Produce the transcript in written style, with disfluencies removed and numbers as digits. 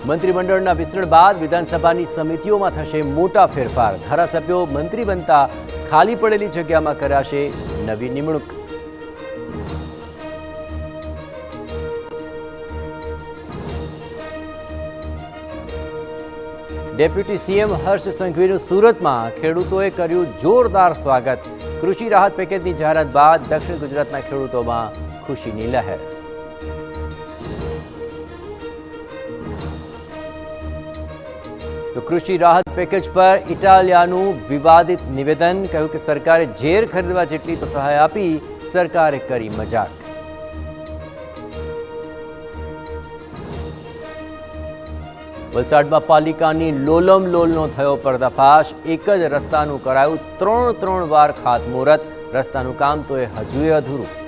મંત્રીમંડળના વિસ્તરણ બાદ વિધાનસભાની સમિતિઓમાં થશે મોટા ફેરફાર। ધારાસભ્યો મંત્રી બનતા ખાલી પડેલી જગ્યામાં કરાશે નવી નિમણૂક। ડેપ્યુટી સીએમ હર્ષ સંઘવીનું સુરતમાં ખેડૂતોએ કર્યું જોરદાર સ્વાગત। કૃષિ રાહત પેકેજની જાહેરાત બાદ દક્ષિણ ગુજરાતના ખેડૂતોમાં ખુશીની લહેર। તો કૃષિ રાહત પેકેજ પર ઇટાલિયાનું વિવાદિત નિવેદન। કહ્યું કે સરકારે ઝેર ખરીદવા જેટલી તો સહાય આપી, સરકારે કરી મજાક। વલસાડમાં પાલિકાની લોલમ લોલનો થયો પર્દાફાશ। એક જ રસ્તાનું કરાયું 3 વાર ખાતમુહૂર્ત। રસ્તાનું કામ તો હજુ અધૂરું।